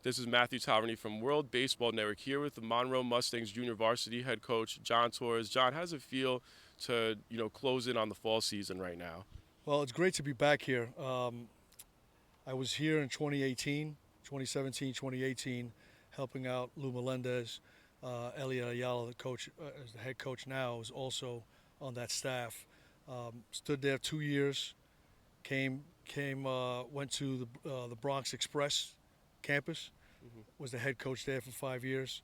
This is Matthew Taverny from World Baseball Network here with the Monroe Mustangs junior varsity head coach John Torres. John, how does it feel to close in on the fall season right now? Well, it's great to be back here. I was here in 2018, 2017, 2018, helping out Lou Melendez. Elliot Ayala, the coach, as the head coach now, is also on that staff. Stood there 2 years. Went to the Bronx Express campus. Hmm. Was the head coach there for 5 years.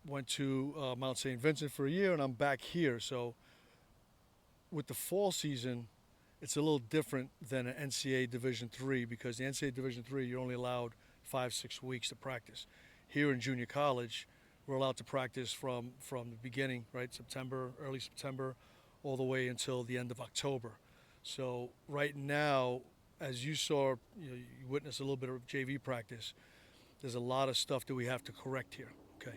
Went to Mount St. Vincent for a year, and I'm back here. So with the fall season, it's a little different than an NCAA Division III because the NCAA Division III you're only allowed 5-6 weeks to practice. Here in junior college, we're allowed to practice from the beginning, right, September, early September, all the way until the end of October. So right now, as you saw, you witnessed a little bit of JV practice. There's a lot of stuff that we have to correct here. Okay,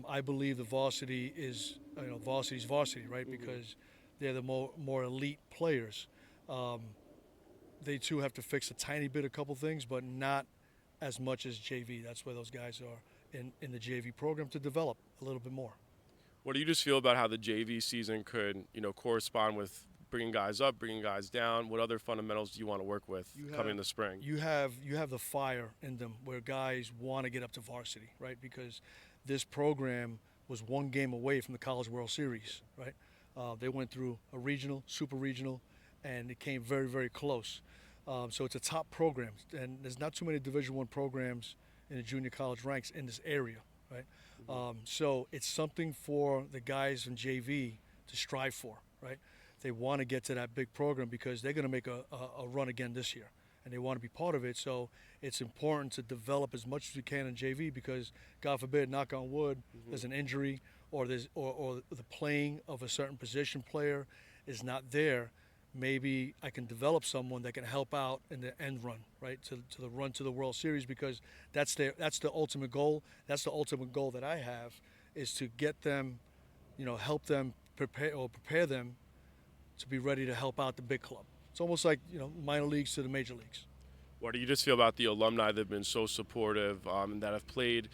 I believe the varsity is, varsity's varsity, right, Hmm. because they're the more elite players. Um, they too have to fix a tiny bit, a couple things, but not as much as JV. That's where those guys are in the JV program to develop a little bit more. What do you just feel about how the JV season could correspond with bringing guys up, bringing guys down? What other fundamentals do you want to work with You coming have in the spring? you have the fire in them where guys want to get up to varsity, right? Because this program was one game away from the College World Series, right? They went through a regional, super regional, and it came very, very close. So it's a top program, and there's not too many Division One programs in the junior college ranks in this area, right? So it's something for the guys in JV to strive for, right? They want to get to that big program because they're going to make a run again this year, and they want to be part of it. So it's important to develop as much as we can in JV because, God forbid, knock on wood, Hmm. there's an injury or the playing of a certain position player is not there. Maybe I can develop someone that can help out in the end run, right, to the run to the World Series because that's the ultimate goal. That's the ultimate goal that I have is to get them, help them prepare them to be ready to help out the big club. It's almost like minor leagues to the major leagues. What do you just feel about the alumni that have been so supportive and that have played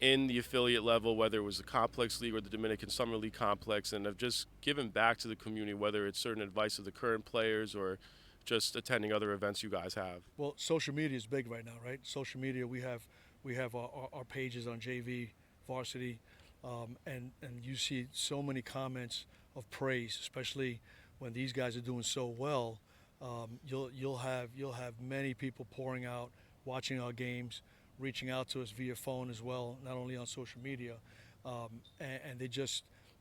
in the affiliate level, whether it was the Complex League or the Dominican Summer League Complex, and have just given back to the community, whether it's certain advice of the current players or just attending other events you guys have? Well, social media is big right now, right? Social media, we have our pages on JV, varsity, and you see so many comments of praise, especially when these guys are doing so well. You'll have many people pouring out, watching our games, reaching out to us via phone as well, not only on social media, and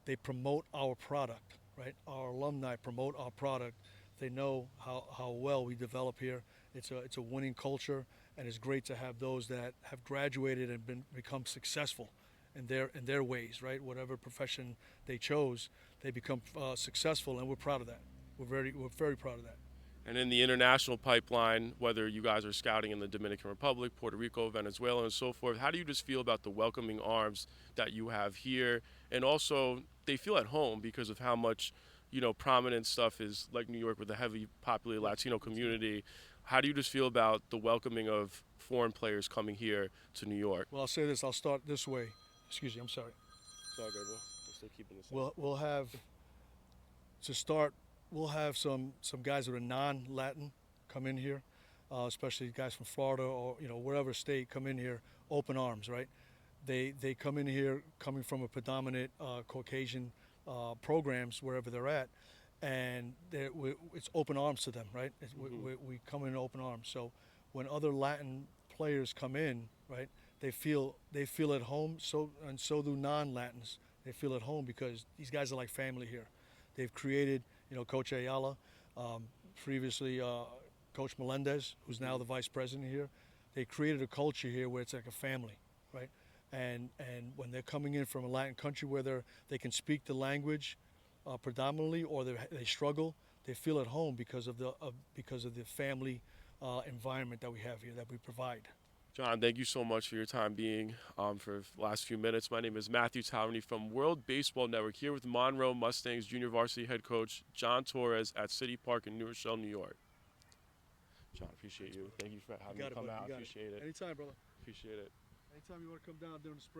they promote our product, right? Our alumni promote our product. They know how well we develop here. It's a winning culture, and it's great to have those that have graduated and become successful in their ways, right? Whatever profession they chose, they become successful, and we're proud of that. We're very proud of that. And in the international pipeline, whether you guys are scouting in the Dominican Republic, Puerto Rico, Venezuela, and so forth, how do you just feel about the welcoming arms that you have here? And also, they feel at home because of how much, prominent stuff is like New York with a heavily populated Yes, Latino yes, ma'am. community. How do you just feel about the welcoming of foreign players coming here to New York? Well, I'll say this. I'll start this way. Excuse me. I'm sorry. It's all good. We're still keeping this up. We'll have to start. We'll have some guys that are non-Latin come in here, especially guys from Florida or wherever state come in here, open arms, right? They come in here coming from a predominant Caucasian programs wherever they're at, and it's open arms to them, right? Hmm. We come in open arms. So when other Latin players come in, right, they feel at home. So do non-Latins. They feel at home because these guys are like family here. They've created, Coach Ayala, previously Coach Melendez, who's now Hmm. the vice president here. They created a culture here where it's like a family, right? And when they're coming in from a Latin country where they can speak the language predominantly, or they struggle, they feel at home because of the family environment that we have here that we provide. John, thank you so much for your time being for the last few minutes. My name is Matthew Taverny from World Baseball Network here with Monroe Mustangs junior varsity head coach John Torres at City Park in New Rochelle, New York. John, appreciate you. Thank you for You having me got it, come buddy. out. You got it. Appreciate it. Anytime, brother. Appreciate it. Anytime you want to come down during the spring.